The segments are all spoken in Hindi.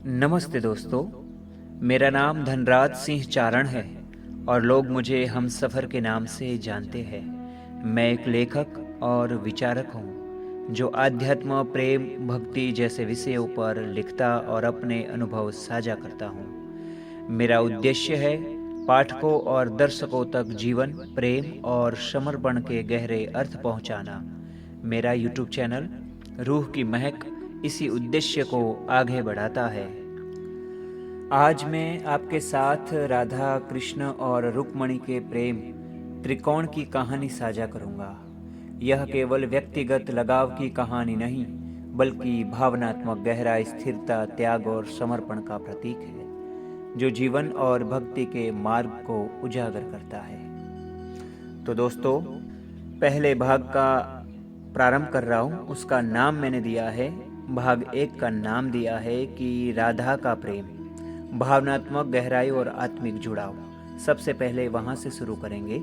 नमस्ते दोस्तों। मेरा नाम धनराज सिंह चारण है और लोग मुझे हमसफ़र के नाम से जानते हैं। मैं एक लेखक और विचारक हूँ जो आध्यात्म, प्रेम, भक्ति जैसे विषयों पर लिखता और अपने अनुभव साझा करता हूँ। मेरा उद्देश्य है पाठकों और दर्शकों तक जीवन, प्रेम और समर्पण के गहरे अर्थ पहुँचाना। मेरा यूट्यूब चैनल रूह की महक इसी उद्देश्य को आगे बढ़ाता है। आज मैं आपके साथ राधा, कृष्ण और रुक्मणी के प्रेम त्रिकोण की कहानी साझा करूंगा। यह केवल व्यक्तिगत लगाव की कहानी नहीं, बल्कि भावनात्मक गहराई, स्थिरता, त्याग और समर्पण का प्रतीक है, जो जीवन और भक्ति के मार्ग को उजागर करता है। तो दोस्तों, पहले भाग का प्रारंभ कर रहा हूँ। उसका नाम मैंने दिया है, भाग 1 का नाम दिया है कि राधा का प्रेम, भावनात्मक गहराई और आत्मिक जुड़ाव। सबसे पहले वहां से शुरू करेंगे।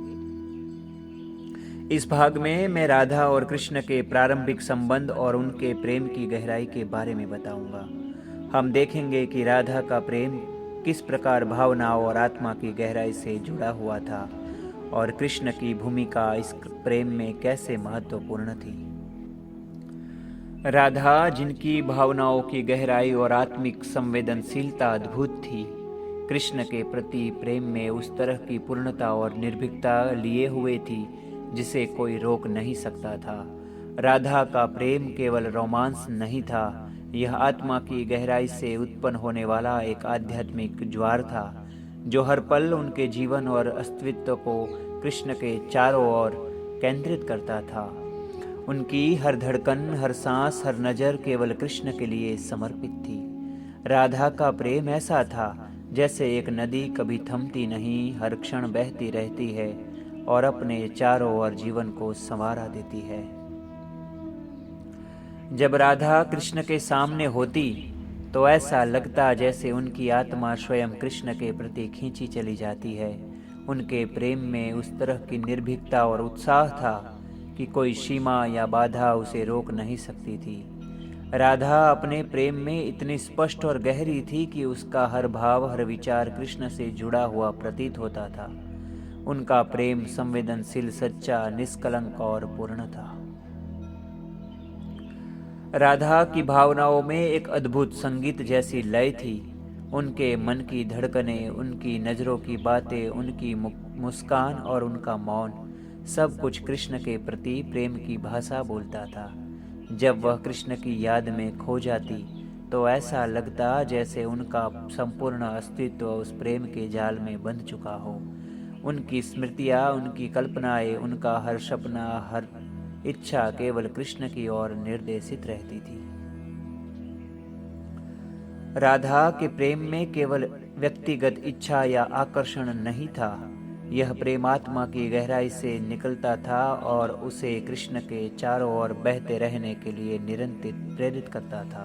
इस भाग में मैं राधा और कृष्ण के प्रारंभिक संबंध और उनके प्रेम की गहराई के बारे में बताऊंगा। हम देखेंगे कि राधा का प्रेम किस प्रकार भावनाओं और आत्मा की गहराई से जुड़ा हुआ था और कृष्ण की भूमिका इस प्रेम में कैसे महत्वपूर्ण थी। राधा, जिनकी भावनाओं की गहराई और आत्मिक संवेदनशीलता अद्भुत थी, कृष्ण के प्रति प्रेम में उस तरह की पूर्णता और निर्भीकता लिए हुए थी जिसे कोई रोक नहीं सकता था। राधा का प्रेम केवल रोमांस नहीं था, यह आत्मा की गहराई से उत्पन्न होने वाला एक आध्यात्मिक ज्वार था जो हर पल उनके जीवन और अस्तित्व को कृष्ण के चारों ओर केंद्रित करता था। उनकी हर धड़कन, हर सांस, हर नज़र केवल कृष्ण के लिए समर्पित थी। राधा का प्रेम ऐसा था जैसे एक नदी कभी थमती नहीं, हर क्षण बहती रहती है और अपने चारों ओर जीवन को संवारा देती है। जब राधा कृष्ण के सामने होती तो ऐसा लगता जैसे उनकी आत्मा स्वयं कृष्ण के प्रति खींची चली जाती है। उनके प्रेम में उस तरह की निर्भीकता और उत्साह था कि कोई सीमा या बाधा उसे रोक नहीं सकती थी। राधा अपने प्रेम में इतनी स्पष्ट और गहरी थी कि उसका हर भाव, हर विचार कृष्ण से जुड़ा हुआ प्रतीत होता था। उनका प्रेम संवेदनशील, सच्चा, निष्कलंक और पूर्ण था। राधा की भावनाओं में एक अद्भुत संगीत जैसी लय थी। उनके मन की धड़कनें, उनकी नज़रों की बातें, उनकी मुस्कान और उनका मौन, सब कुछ कृष्ण के प्रति प्रेम की भाषा बोलता था। जब वह कृष्ण की याद में खो जाती तो ऐसा लगता जैसे उनका संपूर्ण अस्तित्व उस प्रेम के जाल में बंध चुका हो। उनकी स्मृतियाँ, उनकी कल्पनाएं, उनका हर सपना, हर इच्छा केवल कृष्ण की ओर निर्देशित रहती थी। राधा के प्रेम में केवल व्यक्तिगत इच्छा या आकर्षण नहीं था, यह प्रेम आत्मा की गहराई से निकलता था और उसे कृष्ण के चारों ओर बहते रहने के लिए निरंतर प्रेरित करता था।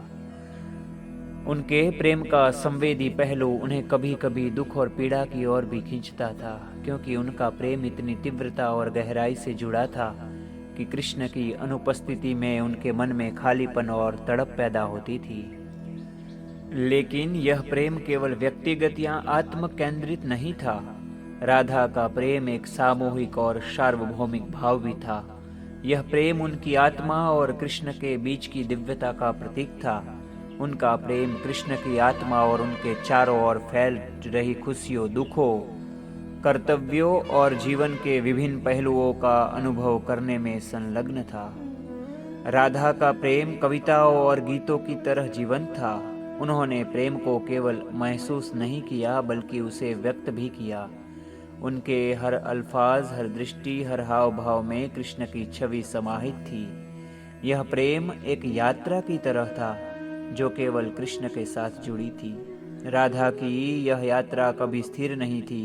उनके प्रेम का संवेदी पहलू उन्हें कभी कभी दुख और पीड़ा की ओर भी खींचता था, क्योंकि उनका प्रेम इतनी तीव्रता और गहराई से जुड़ा था कि कृष्ण की अनुपस्थिति में उनके मन में खालीपन और तड़प पैदा होती थी। लेकिन यह प्रेम केवल व्यक्तिगत या आत्म केंद्रित नहीं था। राधा का प्रेम एक सामूहिक और सार्वभौमिक भाव भी था। यह प्रेम उनकी आत्मा और कृष्ण के बीच की दिव्यता का प्रतीक था। उनका प्रेम कृष्ण की आत्मा और उनके चारों ओर फैल रही खुशियों, दुखों, कर्तव्यों और जीवन के विभिन्न पहलुओं का अनुभव करने में संलग्न था। राधा का प्रेम कविताओं और गीतों की तरह जीवंत था। उन्होंने प्रेम को केवल महसूस नहीं किया, बल्कि उसे व्यक्त भी किया। उनके हर अल्फाज, हर दृष्टि, हर हाव भाव में कृष्ण की छवि समाहित थी। यह प्रेम एक यात्रा की तरह था जो केवल कृष्ण के साथ जुड़ी थी। राधा की यह यात्रा कभी स्थिर नहीं थी,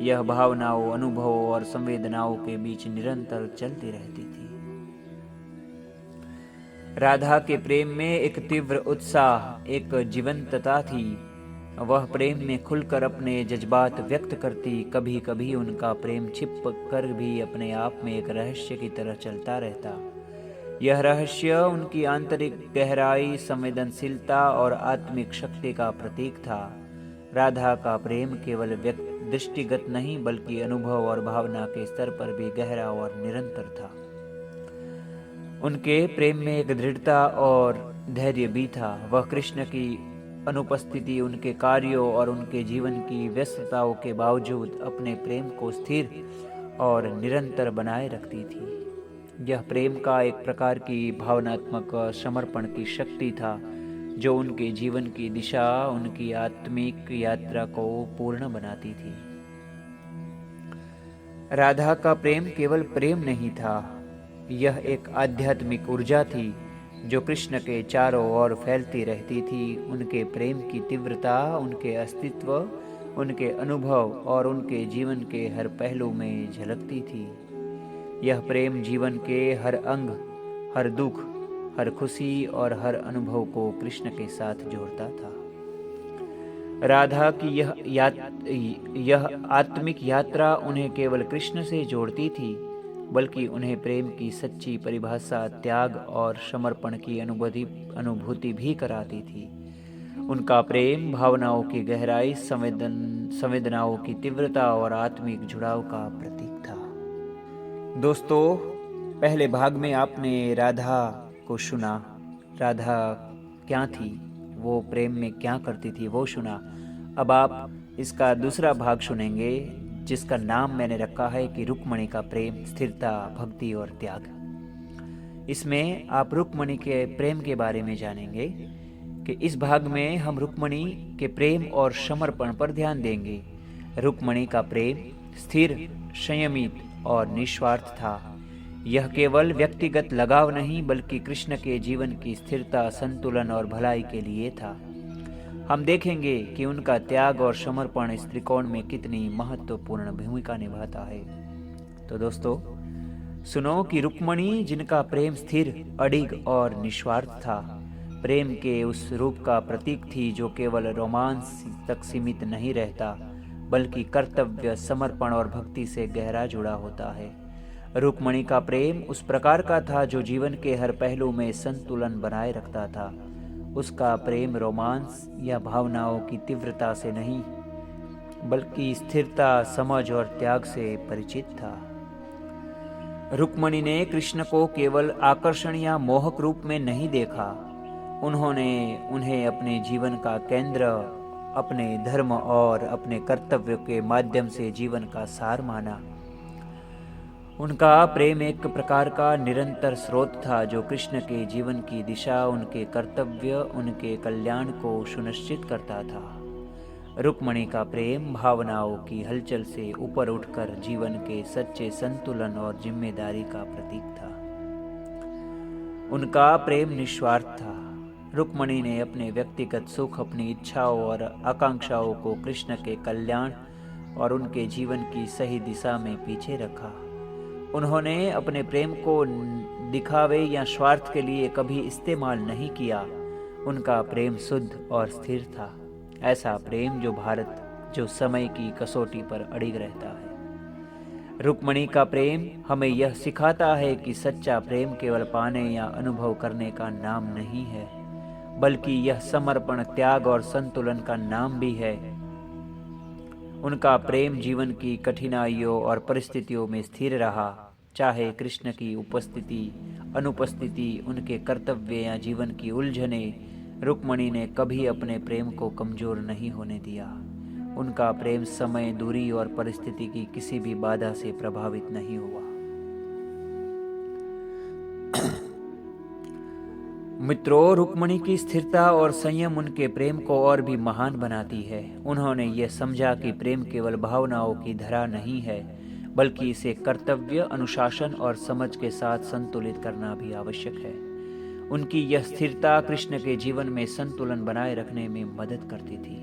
यह भावनाओं, अनुभवों और संवेदनाओं के बीच निरंतर चलती रहती थी। राधा के प्रेम में एक तीव्र उत्साह, एक जीवंतता थी। वह प्रेम में खुलकर अपने जज्बात व्यक्त करती। कभी कभी उनका प्रेम छिप कर भी अपने आप में एक रहस्य की तरह चलता रहता। यह रहस्य उनकी आंतरिक गहराई, संवेदनशीलता और आत्मिक शक्ति का प्रतीक था। राधा का प्रेम केवल दृष्टिगत नहीं बल्कि अनुभव और भावना के स्तर पर भी गहरा और निरंतर था। उनके प्रेम में एक दृढ़ता और धैर्य भी था। वह कृष्ण की अनुपस्थिति, उनके कार्यों और उनके जीवन की व्यस्तताओं के बावजूद अपने प्रेम को स्थिर और निरंतर बनाए रखती थी। यह प्रेम का एक प्रकार की भावनात्मक समर्पण की शक्ति था जो उनके जीवन की दिशा, उनकी आत्मिक यात्रा को पूर्ण बनाती थी। राधा का प्रेम केवल प्रेम नहीं था, यह एक आध्यात्मिक ऊर्जा थी जो कृष्ण के चारों ओर फैलती रहती थी। उनके प्रेम की तीव्रता, उनके अस्तित्व, उनके अनुभव और उनके जीवन के हर पहलू में झलकती थी। यह प्रेम जीवन के हर अंग, हर दुख, हर खुशी और हर अनुभव को कृष्ण के साथ जोड़ता था। राधा की यह आत्मिक यात्रा उन्हें केवल कृष्ण से जोड़ती थी, बल्कि उन्हें प्रेम की सच्ची परिभाषा, त्याग और समर्पण की अनुभूति भी कराती थी। उनका प्रेम भावनाओं की गहराई, संवेदनाओं की तीव्रता और आत्मिक जुड़ाव का प्रतीक था। दोस्तों, पहले भाग में आपने राधा को सुना। राधा क्या थी, वो प्रेम में क्या करती थी, वो सुना। अब आप इसका दूसरा भाग सुनेंगे जिसका नाम मैंने रखा है कि रुक्मणी का प्रेम, स्थिरता, भक्ति और त्याग। इसमें आप रुक्मणी के प्रेम के बारे में जानेंगे कि इस भाग में हम रुक्मणी के प्रेम और समर्पण पर ध्यान देंगे। रुक्मणी का प्रेम स्थिर, संयमित और निस्वार्थ था। यह केवल व्यक्तिगत लगाव नहीं बल्कि कृष्ण के जीवन की स्थिरता, संतुलन और भलाई के लिए था। हम देखेंगे कि उनका त्याग और समर्पण इस त्रिकोण में कितनी महत्वपूर्ण भूमिका निभाता है। तो दोस्तों, सुनो कि रुक्मणी, जिनका प्रेम स्थिर, अडिग और निस्वार्थ था, प्रेम के उस रूप का प्रतीक थी जो केवल रोमांस तक सीमित नहीं रहता बल्कि कर्तव्य, समर्पण और भक्ति से गहरा जुड़ा होता है। रुक्मणी का प्रेम उस प्रकार का था जो जीवन के हर पहलू में संतुलन बनाए रखता था। उसका प्रेम रोमांस या भावनाओं की तीव्रता से नहीं बल्कि स्थिरता, समझ और त्याग से परिचित था। रुक्मणी ने कृष्ण को केवल आकर्षण या मोहक रूप में नहीं देखा। उन्होंने उन्हें अपने जीवन का केंद्र, अपने धर्म और अपने कर्तव्य के माध्यम से जीवन का सार माना। उनका प्रेम एक प्रकार का निरंतर स्रोत था जो कृष्ण के जीवन की दिशा, उनके कर्तव्य, उनके कल्याण को सुनिश्चित करता था। रुक्मणी का प्रेम भावनाओं की हलचल से ऊपर उठकर जीवन के सच्चे संतुलन और जिम्मेदारी का प्रतीक था। उनका प्रेम निस्वार्थ था। रुक्मणी ने अपने व्यक्तिगत सुख, अपनी इच्छाओं और आकांक्षाओं को कृष्ण के कल्याण और उनके जीवन की सही दिशा में पीछे रखा। उन्होंने अपने प्रेम को दिखावे या स्वार्थ के लिए कभी इस्तेमाल नहीं किया। उनका प्रेम शुद्ध और स्थिर था, ऐसा प्रेम जो समय की कसौटी पर अड़िग रहता है। रुक्मणी का प्रेम हमें यह सिखाता है कि सच्चा प्रेम केवल पाने या अनुभव करने का नाम नहीं है, बल्कि यह समर्पण, त्याग और संतुलन का नाम भी है। उनका प्रेम जीवन की कठिनाइयों और परिस्थितियों में स्थिर रहा, चाहे कृष्ण की उपस्थिति, अनुपस्थिति, उनके कर्तव्य या जीवन की उलझने। रुक्मणी ने कभी अपने प्रेम को कमजोर नहीं होने दिया। उनका प्रेम समय, दूरी और परिस्थिति की किसी भी बाधा से प्रभावित नहीं हुआ। मित्रों, रुक्मणी की स्थिरता और संयम उनके प्रेम को और भी महान बनाती है। उन्होंने ये समझा कि प्रेम केवल भावनाओं की धारा नहीं है, बल्कि इसे कर्तव्य, अनुशासन और समझ के साथ संतुलित करना भी आवश्यक है। उनकी यह स्थिरता कृष्ण के जीवन में संतुलन बनाए रखने में मदद करती थी।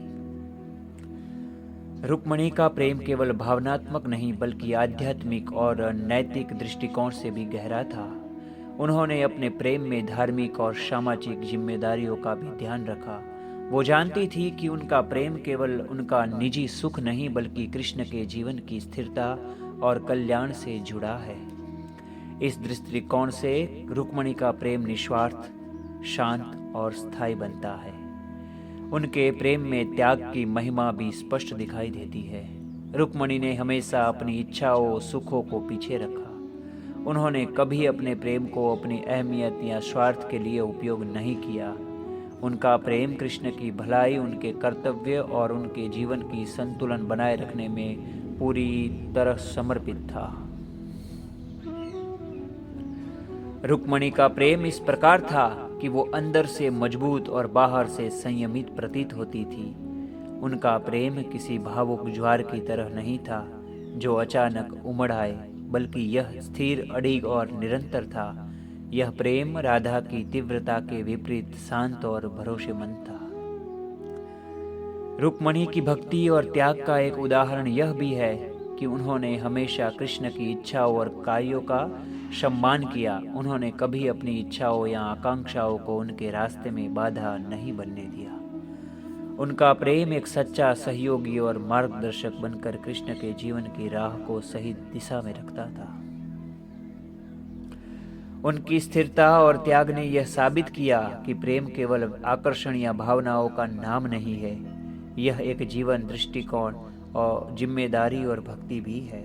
रुक्मणी का प्रेम केवल भावनात्मक नहीं बल्कि आध्यात्मिक और नैतिक दृष्टिकोण से भी गहरा था। उन्होंने अपने प्रेम में धार्मिक और सामाजिक जिम्मेदारियों का भी ध्यान रखा। वो जानती थी कि उनका प्रेम केवल उनका निजी सुख नहीं बल्कि कृष्ण के जीवन की स्थिरता और कल्याण से जुड़ा है। इस दृष्टिकोण से रुक्मणी का प्रेम निस्वार्थ, शांत और स्थायी बनता है। उनके प्रेम में त्याग की महिमा भी स्पष्ट दिखाई देती है। रुक्मणी ने हमेशा अपनी इच्छाओं, सुखों को पीछे रखा। उन्होंने कभी अपने प्रेम को अपनी अहमियत या स्वार्थ के लिए उपयोग नहीं किया। उनका प्रेम कृष्ण की भलाई, उनके कर्तव्य और उनके जीवन की संतुलन बनाए रखने में पूरी तरह समर्पित था। रुक्मणी का प्रेम इस प्रकार था कि वो अंदर से मजबूत और बाहर से संयमित प्रतीत होती थी। उनका प्रेम किसी भावुक ज्वार की तरह नहीं था जो अचानक उमड़ आए, बल्कि यह स्थिर, अडिग और निरंतर था। यह प्रेम राधा की तीव्रता के विपरीत शांत और भरोसेमंद था। रुक्मणी की भक्ति और त्याग का एक उदाहरण यह भी है कि उन्होंने हमेशा कृष्ण की इच्छाओं और कार्यों का सम्मान किया। उन्होंने कभी अपनी इच्छाओं या आकांक्षाओं को उनके रास्ते में बाधा नहीं बनने दिया। उनका प्रेम एक सच्चा सहयोगी और मार्गदर्शक बनकर कृष्ण के जीवन की राह को सही दिशा में रखता था। उनकी स्थिरता और त्याग ने यह साबित किया कि प्रेम केवल आकर्षण या भावनाओं का नाम नहीं है, यह एक जीवन दृष्टिकोण और जिम्मेदारी और भक्ति भी है।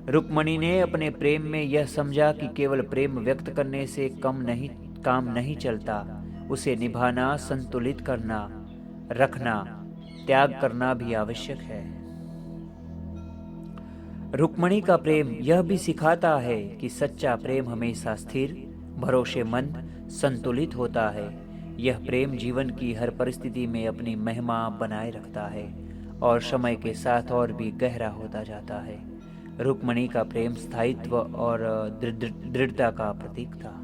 रुक्मणी ने अपने प्रेम में यह समझा कि केवल प्रेम व्यक्त करने से काम नहीं चलता, उसे निभाना, संतुलित करना, रखना, त्याग करना भी आवश्यक है। रुक्मणी का प्रेम यह भी सिखाता है कि सच्चा प्रेम हमेशा स्थिर, भरोसेमंद, संतुलित होता है। यह प्रेम जीवन की हर परिस्थिति में अपनी महिमा बनाए रखता है और समय के साथ और भी गहरा होता जाता है। रुक्मणी का प्रेम स्थायित्व और दृढ़ता का प्रतीक था।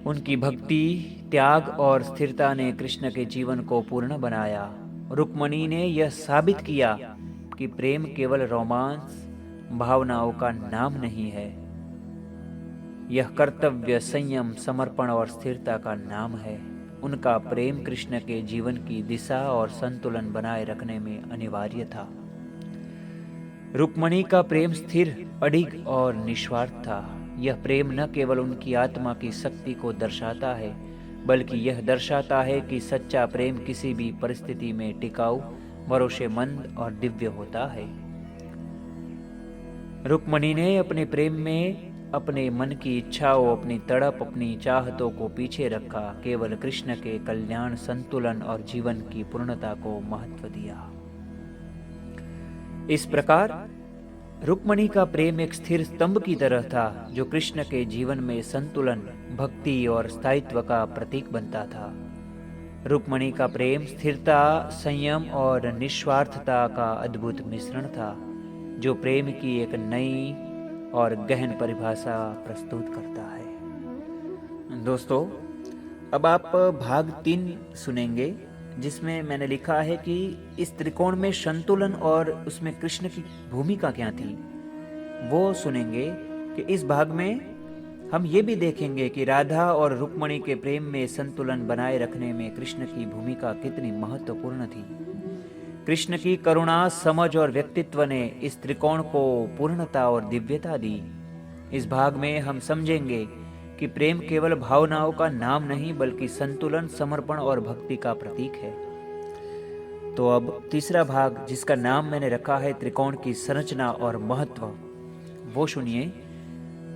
उनकी भक्ति, त्याग और स्थिरता ने कृष्ण के जीवन को पूर्ण बनाया। रुक्मणी ने यह साबित किया कि प्रेम केवल रोमांस, भावनाओं का नाम नहीं है, यह कर्तव्य, संयम, समर्पण और स्थिरता का नाम है। उनका प्रेम कृष्ण के जीवन की दिशा और संतुलन बनाए रखने में अनिवार्य था। रुक्मणी का प्रेम स्थिर, अडिग और निस्वार्थ था। यह प्रेम न केवल उनकी आत्मा की शक्ति को दर्शाता है, बल्कि यह दर्शाता है कि सच्चा प्रेम किसी भी परिस्थिति में टिकाऊ, भरोसेमंद और दिव्य होता है। रुक्मणी ने अपने प्रेम में अपने मन की इच्छाओं, अपनी तड़प, अपनी चाहतों को पीछे रखा, केवल कृष्ण के कल्याण, संतुलन और जीवन की पूर्णता को महत्व दिया। इस प्रकार रुक्मणी का प्रेम एक स्थिर स्तंभ की तरह था जो कृष्ण के जीवन में संतुलन, भक्ति और स्थायित्व का प्रतीक बनता था। रुक्मणी का प्रेम स्थिरता, संयम और निस्वार्थता का अद्भुत मिश्रण था जो प्रेम की एक नई और गहन परिभाषा प्रस्तुत करता है। दोस्तों, अब आप भाग 3 सुनेंगे जिसमें मैंने लिखा है कि इस त्रिकोण में संतुलन और उसमें कृष्ण की भूमिका क्या थी, वो सुनेंगे। कि इस भाग में हम ये भी देखेंगे कि राधा और रुक्मणी के प्रेम में संतुलन बनाए रखने में कृष्ण की भूमिका कितनी महत्वपूर्ण थी। कृष्ण की करुणा, समझ और व्यक्तित्व ने इस त्रिकोण को पूर्णता और दिव्यता दी। इस भाग में हम समझेंगे कि प्रेम केवल भावनाओं का नाम नहीं, बल्कि संतुलन, समर्पण और भक्ति का प्रतीक है। तो अब तीसरा भाग, जिसका नाम मैंने रखा है त्रिकोण की संरचना और महत्व, वो सुनिए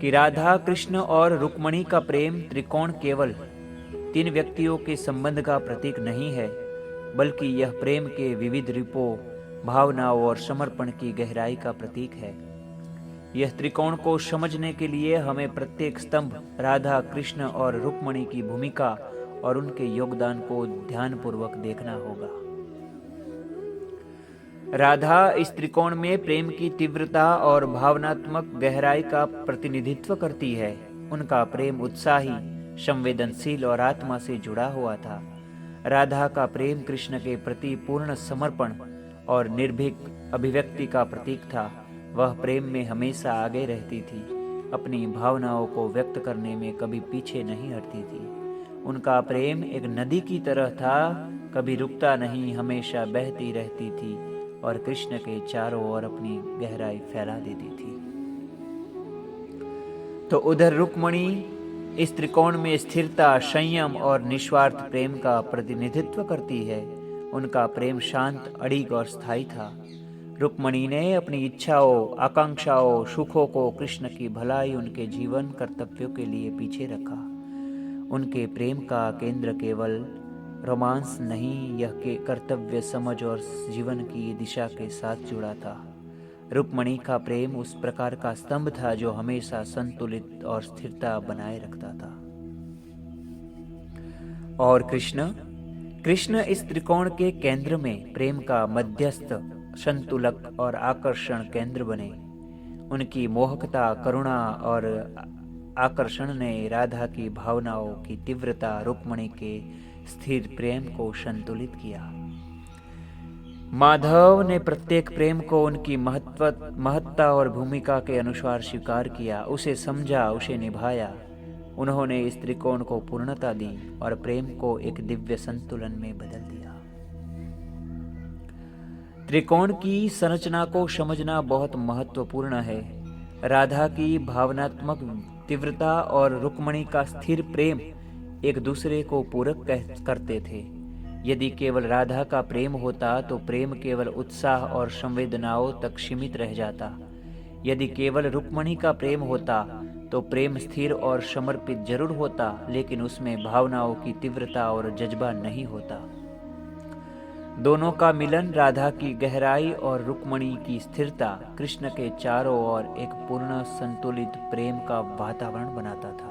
कि राधा, कृष्ण और रुक्मणी का प्रेम त्रिकोण केवल 3 व्यक्तियों के संबंध का प्रतीक नहीं है, बल्कि यह प्रेम के विविध रूपों, भावनाओं और समर्पण की गहराई का प्रतीक है। यह त्रिकोण को समझने के लिए हमें प्रत्येक स्तंभ, राधा, कृष्ण और रुक्मणी की भूमिका और उनके योगदान को ध्यानपूर्वक देखना होगा। राधा इस त्रिकोण में प्रेम की तीव्रता और भावनात्मक गहराई का प्रतिनिधित्व करती है। उनका प्रेम उत्साही, संवेदनशील और आत्मा से जुड़ा हुआ था। राधा का प्रेम कृष्ण के प्रति पूर्ण समर्पण और निर्भीक अभिव्यक्ति का प्रतीक था। वह प्रेम में हमेशा आगे रहती थी, अपनी भावनाओं को व्यक्त करने में कभी पीछे नहीं हटती थी। उनका प्रेम एक नदी की तरह था, कभी रुकता नहीं, हमेशा बहती रहती थी और कृष्ण के चारों ओर अपनी गहराई फैला देती थी। तो उधर रुक्मणी इस त्रिकोण में स्थिरता, संयम और निस्वार्थ प्रेम का प्रतिनिधित्व करती है। उनका प्रेम शांत, अड़िग और स्थायी था। रुक्मणी ने अपनी इच्छाओं, आकांक्षाओं, सुखों को कृष्ण की भलाई, उनके जीवन कर्तव्यों के लिए पीछे रखा। उनके प्रेम का केंद्र केवल रोमांस नहीं, यह के कर्तव्य, समझ और जीवन की दिशा के साथ जुड़ा था। रुक्मणी का प्रेम उस प्रकार का स्तंभ था जो हमेशा संतुलित और स्थिरता बनाए रखता था। और कृष्ण इस त्रिकोण के केंद्र में प्रेम का मध्यस्थ, संतुलक और आकर्षण केंद्र बने। उनकी मोहकता, करुणा और आकर्षण ने राधा की भावनाओं की तीव्रता, रुक्मणी के स्थिर प्रेम को संतुलित किया। माधव ने प्रत्येक प्रेम को उनकी महत्ता और भूमिका के अनुसार स्वीकार किया, उसे समझा, उसे निभाया। उन्होंने इस त्रिकोण को पूर्णता दी और प्रेम को एक दिव्य संतुलन में बदल दिया। त्रिकोण की संरचना को समझना बहुत महत्वपूर्ण है। राधा की भावनात्मक तीव्रता और रुक्मणी का स्थिर प्रेम एक दूसरे को पूरक करते थे। यदि केवल राधा का प्रेम होता तो प्रेम केवल उत्साह और संवेदनाओं तक सीमित रह जाता। यदि केवल रुक्मणी का प्रेम होता तो प्रेम स्थिर और समर्पित जरूर होता, लेकिन उसमें भावनाओं की तीव्रता और जज्बा नहीं होता। दोनों का मिलन राधा की गहराई और रुक्मणी की स्थिरता कृष्ण के चारों ओर एक पूर्ण संतुलित प्रेम का वातावरण बनाता था।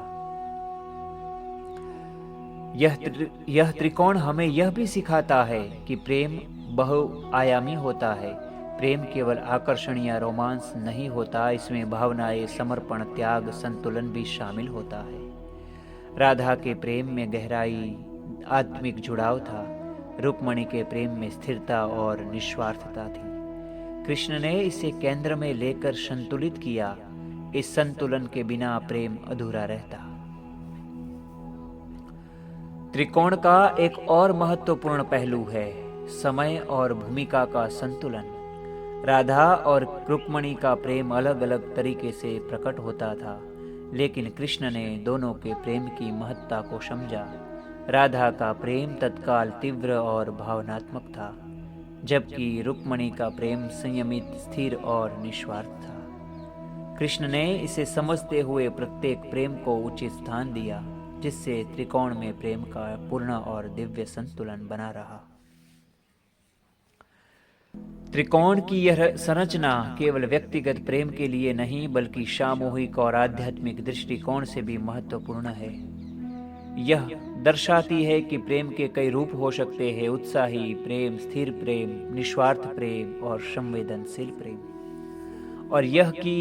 यह त्रिकोण हमें यह भी सिखाता है कि प्रेम बहुआयामी होता है। प्रेम केवल आकर्षण या रोमांस नहीं होता, इसमें भावनाएं, समर्पण, त्याग, संतुलन भी शामिल होता है। राधा के प्रेम में गहराई, आत्मिक जुड़ाव था। रुक्मणी के प्रेम में स्थिरता और निस्वार्थता थी। कृष्ण ने इसे केंद्र में लेकर संतुलित किया। इस संतुलन के बिना प्रेम अधूरा रहता। त्रिकोण का एक और महत्वपूर्ण पहलू है समय और भूमिका का संतुलन। राधा और रुक्मणी का प्रेम अलग अलग तरीके से प्रकट होता था, लेकिन कृष्ण ने दोनों के प्रेम की महत्ता को समझा। राधा का प्रेम तत्काल, तीव्र और भावनात्मक था, जबकि रुक्मणी का प्रेम संयमित, स्थिर और निस्वार्थ था। कृष्ण ने इसे समझते हुए प्रत्येक प्रेम को उचित स्थान दिया, जिससे त्रिकोण में प्रेम का पूर्ण और दिव्य संतुलन बना रहा। त्रिकोण की यह संरचना केवल व्यक्तिगत प्रेम के लिए नहीं, बल्कि सामूहिक और आध्यात्मिक दृष्टिकोण से भी महत्वपूर्ण है। यह दर्शाती है कि प्रेम के कई रूप हो सकते हैं: उत्साही प्रेम, स्थिर प्रेम, निस्वार्थ प्रेम और संवेदनशील प्रेम। और यह कि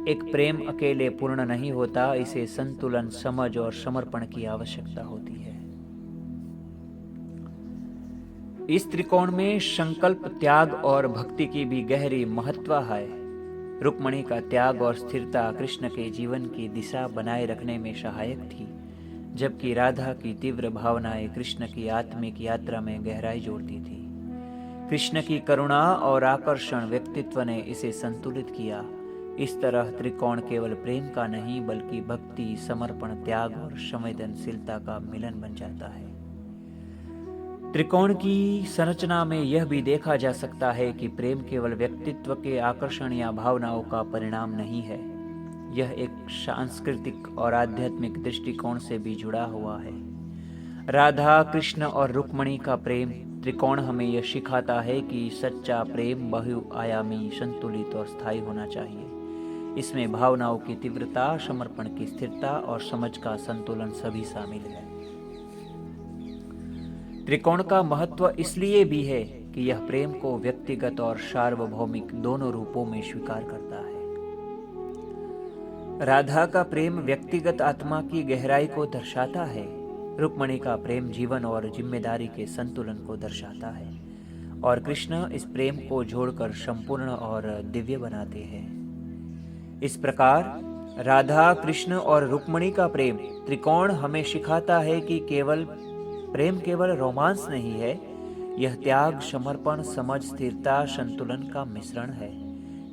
एक प्रेम अकेले पूर्ण नहीं होता, इसे संतुलन, समझ और समर्पण की आवश्यकता होती है। इस त्रिकोण में संकल्प, त्याग और भक्ति की भी गहरी महत्व है। रुक्मणी का त्याग और स्थिरता कृष्ण के जीवन की दिशा बनाए रखने में सहायक थी, जबकि राधा की तीव्र भावनाएं कृष्ण की आत्मिक यात्रा में गहराई जोड़ती थी। कृष्ण की करुणा और आकर्षण व्यक्तित्व ने इसे संतुलित किया। इस तरह त्रिकोण केवल प्रेम का नहीं, बल्कि भक्ति, समर्पण, त्याग और संवेदनशीलता का मिलन बन जाता है। त्रिकोण की संरचना में यह भी देखा जा सकता है कि प्रेम केवल व्यक्तित्व के आकर्षण या भावनाओं का परिणाम नहीं है। यह एक सांस्कृतिक और आध्यात्मिक दृष्टिकोण से भी जुड़ा हुआ है। राधा, कृष्ण और रुक्मणी का प्रेम त्रिकोण हमें यह सिखाता है कि सच्चा प्रेम बहुआयामी, संतुलित और स्थायी होना चाहिए। इसमें भावनाओं की तीव्रता, समर्पण की स्थिरता और समझ का संतुलन सभी शामिल है। त्रिकोण का महत्व इसलिए भी है कि यह प्रेम को व्यक्तिगत और सार्वभौमिक दोनों रूपों में स्वीकार करता है। राधा का प्रेम व्यक्तिगत आत्मा की गहराई को दर्शाता है। रुक्मणी का प्रेम जीवन और जिम्मेदारी के संतुलन को दर्शाता है, और कृष्ण इस प्रेम को जोड़कर संपूर्ण और दिव्य बनाते हैं। इस प्रकार राधा, कृष्ण और रुक्मणी का प्रेम त्रिकोण हमें सिखाता है कि प्रेम केवल रोमांस नहीं है, यह त्याग, समर्पण, समझ, स्थिरता, संतुलन का मिश्रण है।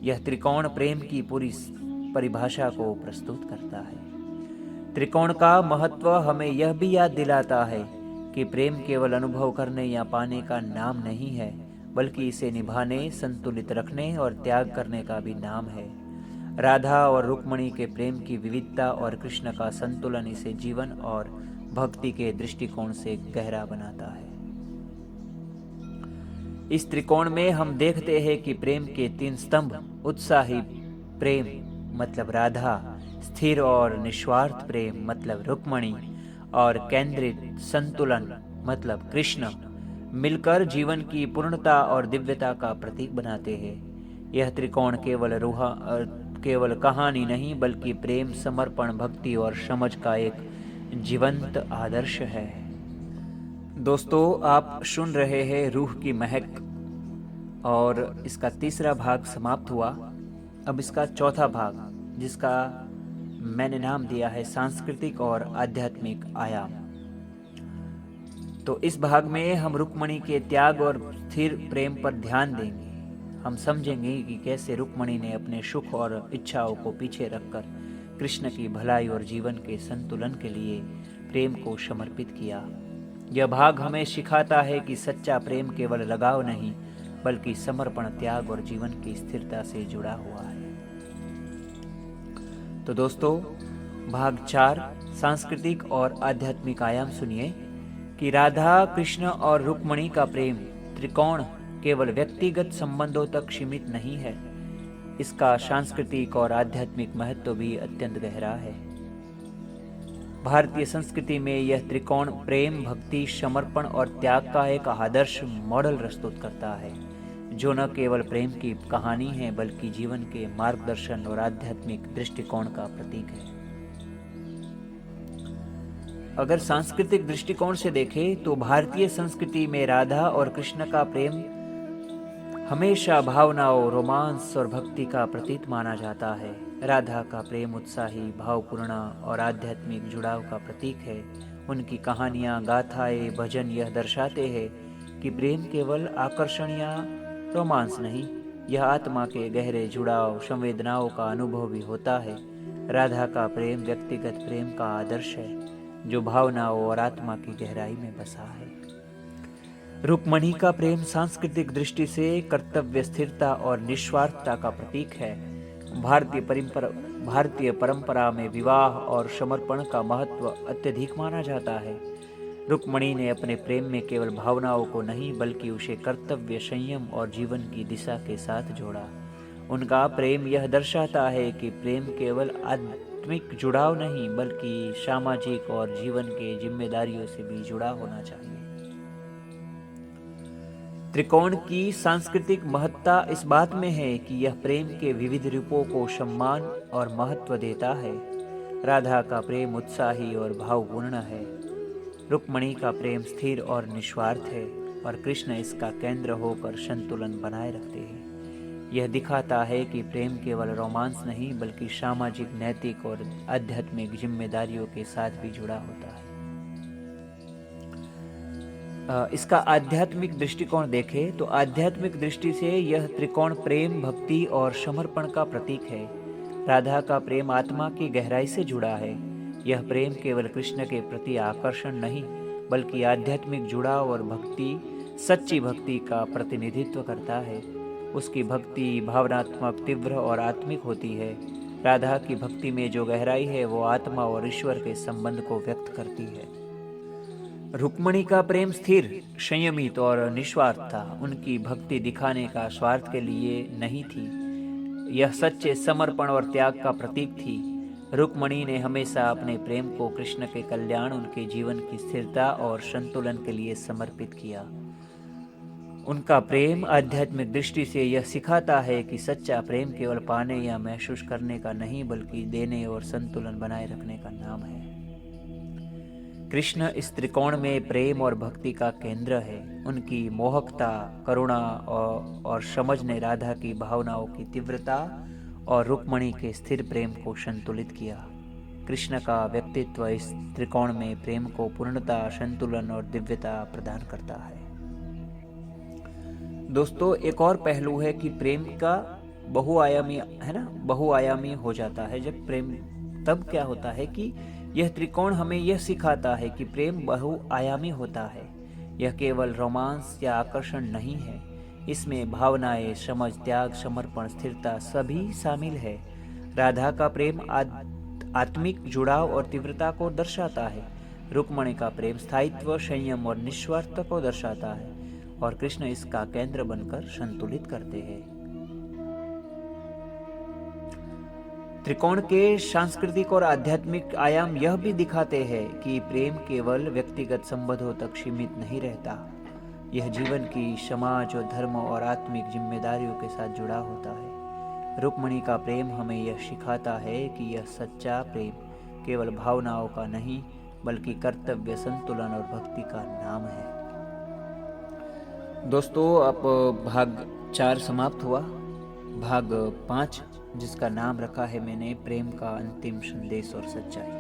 यह त्रिकोण प्रेम की पूरी परिभाषा को प्रस्तुत करता है। त्रिकोण का महत्व हमें यह भी याद दिलाता है कि प्रेम केवल अनुभव करने या पाने का नाम नहीं है, बल्कि इसे निभाने, संतुलित रखने और त्याग करने का भी नाम है। राधा और रुक्मणी के प्रेम की विविधता और कृष्ण का संतुलन इसे जीवन और भक्ति के दृष्टिकोण से गहरा बनाता है। इस त्रिकोण में हम देखते हैं कि प्रेम के 3 स्तंभ, उत्साही प्रेम मतलब राधा, स्थिर और निस्वार्थ प्रेम मतलब रुक्मणी और केंद्रित संतुलन मतलब कृष्ण, मिलकर जीवन की पूर्णता और दिव्यता का प्रतीक बनाते हैं। यह त्रिकोण केवल कहानी नहीं, बल्कि प्रेम, समर्पण, भक्ति और समझ का एक जीवंत आदर्श है। दोस्तों, आप सुन रहे हैं रूह की महक और इसका 3रा भाग समाप्त हुआ। अब इसका 4था भाग, जिसका मैंने नाम दिया है सांस्कृतिक और आध्यात्मिक आयाम। तो इस भाग में हम रुक्मणी के त्याग और स्थिर प्रेम पर ध्यान देंगे। हम समझेंगे कि कैसे रुक्मणी ने अपने सुख और इच्छाओं को पीछे रखकर कृष्ण की भलाई और जीवन के संतुलन के लिए प्रेम को समर्पित किया। यह भाग हमें सिखाता है कि सच्चा प्रेम केवल लगाव नहीं, बल्कि समर्पण, त्याग और जीवन की स्थिरता से जुड़ा हुआ है। तो दोस्तों, भाग 4 सांस्कृतिक और आध्यात्मिक आयाम सुनिए कि राधा, कृष्ण और रुक्मणी का प्रेम त्रिकोण केवल व्यक्तिगत संबंधों तक सीमित नहीं है। इसका सांस्कृतिक और आध्यात्मिक महत्व भी अत्यंत गहरा है। भारतीय संस्कृति में यह त्रिकोण प्रेम, भक्ति, समर्पण और त्याग का एक आदर्श मॉडल प्रस्तुत करता है, जो न केवल प्रेम की कहानी है, बल्कि जीवन के मार्गदर्शन और आध्यात्मिक दृष्टिकोण का प्रतीक है। अगर सांस्कृतिक दृष्टिकोण से देखें तो भारतीय संस्कृति में राधा और कृष्ण का प्रेम हमेशा भावनाओं, रोमांस और भक्ति का प्रतीक माना जाता है। राधा का प्रेम उत्साही, भावपूर्ण और आध्यात्मिक जुड़ाव का प्रतीक है। उनकी कहानियाँ, गाथाएं, भजन यह दर्शाते हैं कि प्रेम केवल आकर्षण या रोमांस नहीं, यह आत्मा के गहरे जुड़ाव, संवेदनाओं का अनुभव भी होता है। राधा का प्रेम व्यक्तिगत प्रेम का आदर्श है, जो भावनाओं और आत्मा की गहराई में बसा है। रुक्मणी का प्रेम सांस्कृतिक दृष्टि से कर्तव्य, स्थिरता और निस्वार्थता का प्रतीक है। भारतीय परंपरा में विवाह और समर्पण का महत्व अत्यधिक माना जाता है। रुक्मणी ने अपने प्रेम में केवल भावनाओं को नहीं, बल्कि उसे कर्तव्य, संयम और जीवन की दिशा के साथ जोड़ा। उनका प्रेम यह दर्शाता है कि प्रेम केवल आत्मिक जुड़ाव नहीं, बल्कि सामाजिक और जीवन के जिम्मेदारियों से भी जुड़ा होना चाहिए। त्रिकोण की सांस्कृतिक महत्ता इस बात में है कि यह प्रेम के विविध रूपों को सम्मान और महत्व देता है। राधा का प्रेम उत्साही और भावपूर्ण है, रुक्मणी का प्रेम स्थिर और निस्वार्थ है, और कृष्ण इसका केंद्र होकर संतुलन बनाए रखते हैं। यह दिखाता है कि प्रेम केवल रोमांस नहीं, बल्कि सामाजिक, नैतिक और आध्यात्मिक जिम्मेदारियों के साथ भी जुड़ा होता है। इसका आध्यात्मिक दृष्टिकोण देखें तो आध्यात्मिक दृष्टि से यह त्रिकोण प्रेम, भक्ति और समर्पण का प्रतीक है। राधा का प्रेम आत्मा की गहराई से जुड़ा है। यह प्रेम केवल कृष्ण के प्रति आकर्षण नहीं, बल्कि आध्यात्मिक जुड़ाव और भक्ति, सच्ची भक्ति का प्रतिनिधित्व करता है। उसकी भक्ति भावनात्मक, तीव्र और आत्मिक होती है। राधा की भक्ति में जो गहराई है, वो आत्मा और ईश्वर के संबंध को व्यक्त करती है। रुक्मणी का प्रेम स्थिर, संयमित और निस्वार्थ था। उनकी भक्ति दिखाने का स्वार्थ के लिए नहीं थी, यह सच्चे समर्पण और त्याग का प्रतीक थी। रुक्मणी ने हमेशा अपने प्रेम को कृष्ण के कल्याण, उनके जीवन की स्थिरता और संतुलन के लिए समर्पित किया। उनका प्रेम आध्यात्मिक दृष्टि से यह सिखाता है कि सच्चा प्रेम केवल पाने या महसूस करने का नहीं, बल्कि देने और संतुलन बनाए रखने का नाम है। कृष्ण इस त्रिकोण में प्रेम और भक्ति का केंद्र है। उनकी मोहकता, करुणा और समझ ने राधा की भावनाओं की तीव्रता और रुक्मणी के स्थिर प्रेम को संतुलित किया। कृष्ण का व्यक्तित्व इस त्रिकोण में प्रेम को पूर्णता, संतुलन और दिव्यता प्रदान करता है। दोस्तों, एक और पहलू है कि प्रेम का बहुआयामी हो जाता है। जब प्रेम, तब क्या होता है कि यह त्रिकोण हमें यह सिखाता है कि प्रेम बहुआयामी होता है। यह केवल रोमांस या आकर्षण नहीं है, इसमें भावनाएं, समझ, त्याग, समर्पण, स्थिरता सभी शामिल है। राधा का प्रेम आत्मिक जुड़ाव और तीव्रता को दर्शाता है। रुक्मणी का प्रेम स्थायित्व, संयम और निस्वार्थ को दर्शाता है और कृष्ण इसका केंद्र बनकर संतुलित करते हैं। त्रिकोण के सांस्कृतिक और आध्यात्मिक आयाम यह भी दिखाते हैं कि प्रेम केवल व्यक्तिगत संबंधों तक सीमित नहीं रहता। यह जीवन की, समाज और धर्म और आत्मिक जिम्मेदारियों के साथ जुड़ा होता है। रुक्मणी का प्रेम हमें यह सिखाता है कि यह सच्चा प्रेम केवल भावनाओं का नहीं बल्कि कर्तव्य, संतुलन और भक्ति का नाम है। दोस्तों, अब भाग 4 समाप्त हुआ। भाग 5 जिसका नाम रखा है मैंने प्रेम का अंतिम संदेश और सच्चाई।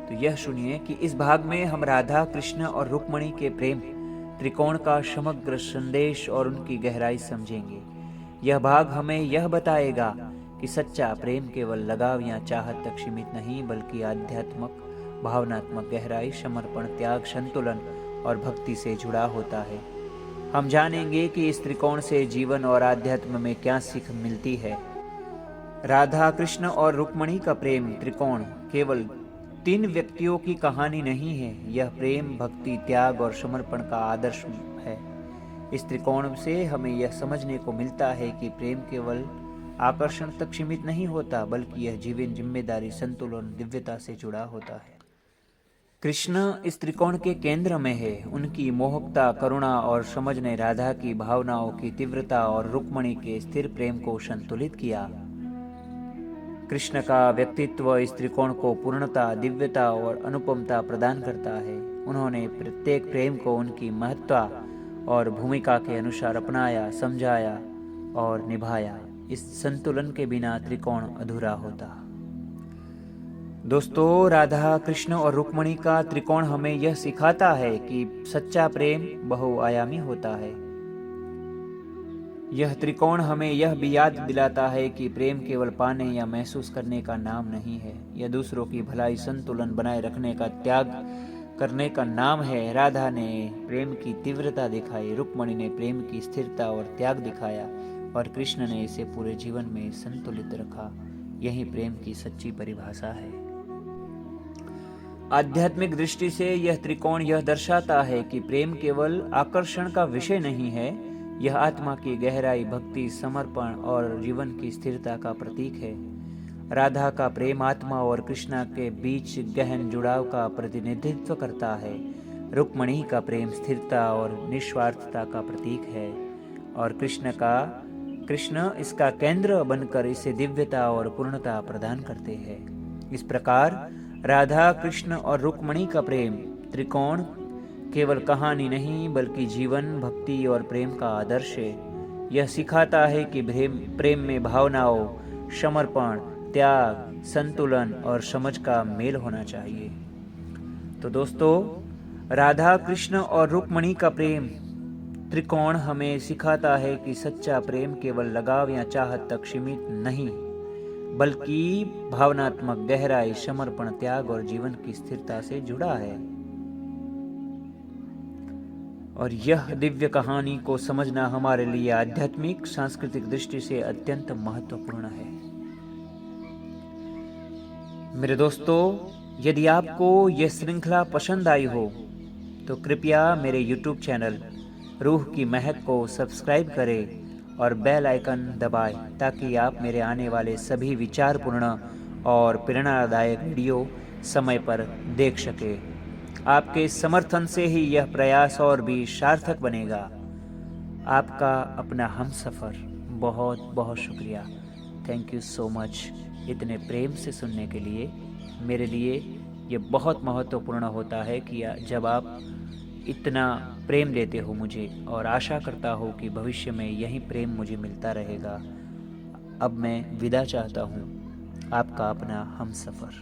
तो यह सुनिए कि इस भाग में हम राधा, कृष्ण और रुक्मणी के प्रेम त्रिकोण का समग्र संदेश और उनकी गहराई समझेंगे। यह भाग हमें यह बताएगा कि सच्चा प्रेम केवल लगाव या चाहत तक सीमित नहीं बल्कि आध्यात्मिक, भावनात्मक गहराई, समर्पण, त्याग, संतुलन और भक्ति से जुड़ा होता है। हम जानेंगे कि इस त्रिकोण से जीवन और आध्यात्म में क्या सीख मिलती है। राधा, कृष्ण और रुक्मणी का प्रेम त्रिकोण केवल 3 व्यक्तियों की कहानी नहीं है। यह प्रेम, भक्ति, त्याग और समर्पण का आदर्श है। इस त्रिकोण से हमें यह समझने को मिलता है कि प्रेम केवल आकर्षण तक सीमित नहीं होता बल्कि यह जीवन, जिम्मेदारी, संतुलन, दिव्यता से जुड़ा होता है। कृष्ण इस त्रिकोण के केंद्र में है। उनकी मोहकता, करुणा और समझ ने राधा की भावनाओं की तीव्रता और रुक्मणी के स्थिर प्रेम को संतुलित किया। कृष्ण का व्यक्तित्व इस त्रिकोण को पूर्णता, दिव्यता और अनुपमता प्रदान करता है। उन्होंने प्रत्येक प्रेम को उनकी महत्ता और भूमिका के अनुसार अपनाया, समझाया और निभाया। इस संतुलन के बिना त्रिकोण अधूरा होता। दोस्तों, राधा, कृष्ण और रुक्मणी का त्रिकोण हमें यह सिखाता है कि सच्चा प्रेम बहुआयामी होता है। यह त्रिकोण हमें यह भी याद दिलाता है कि प्रेम केवल पाने या महसूस करने का नाम नहीं है। यह दूसरों की भलाई, संतुलन बनाए रखने का त्याग करने का नाम है। राधा ने प्रेम की तीव्रता दिखाई, रुक्मणी ने प्रेम की स्थिरता और त्याग दिखाया और कृष्ण ने इसे पूरे जीवन में संतुलित रखा। यही प्रेम की सच्ची परिभाषा है। आध्यात्मिक दृष्टि से यह त्रिकोण यह दर्शाता है कि प्रेम केवल आकर्षण का विषय नहीं है। यह आत्मा की गहराई, भक्ति, समर्पण और जीवन की स्थिरता का प्रतीक है। राधा का प्रेम आत्मा और कृष्ण के बीच गहन जुड़ाव का प्रतिनिधित्व करता है। रुक्मणी का प्रेम स्थिरता और निस्वार्थता का प्रतीक है और कृष्ण इसका केंद्र बनकर इसे दिव्यता और पूर्णता प्रदान करते हैं। इस प्रकार राधा, कृष्ण और रुक्मणी का प्रेम त्रिकोण केवल कहानी नहीं बल्कि जीवन, भक्ति और प्रेम का आदर्श है। यह सिखाता है कि प्रेम में भावनाओं, समर्पण, त्याग, संतुलन और समझ का मेल होना चाहिए। तो दोस्तों, राधा, कृष्ण और रुक्मणी का प्रेम त्रिकोण हमें सिखाता है कि सच्चा प्रेम केवल लगाव या चाहत तक सीमित नहीं बल्कि भावनात्मक गहराई, समर्पण, त्याग और जीवन की स्थिरता से जुड़ा है। और यह दिव्य कहानी को समझना हमारे लिए आध्यात्मिक, सांस्कृतिक दृष्टि से अत्यंत महत्वपूर्ण है। मेरे दोस्तों, यदि आपको यह श्रृंखला पसंद आई हो तो कृपया मेरे YouTube चैनल रूह की महक को सब्सक्राइब करें और बेल आइकन दबाएं ताकि आप मेरे आने वाले सभी विचारपूर्ण और प्रेरणादायक वीडियो समय पर देख सकें। आपके समर्थन से ही यह प्रयास और भी सार्थक बनेगा। आपका अपना हमसफर बहुत बहुत शुक्रिया। थैंक यू सो मच इतने प्रेम से सुनने के लिए। मेरे लिए ये बहुत महत्वपूर्ण होता है कि जब आप इतना प्रेम देते हो मुझे, और आशा करता हूँ कि भविष्य में यही प्रेम मुझे मिलता रहेगा। अब मैं विदा चाहता हूँ। आपका अपना हमसफर।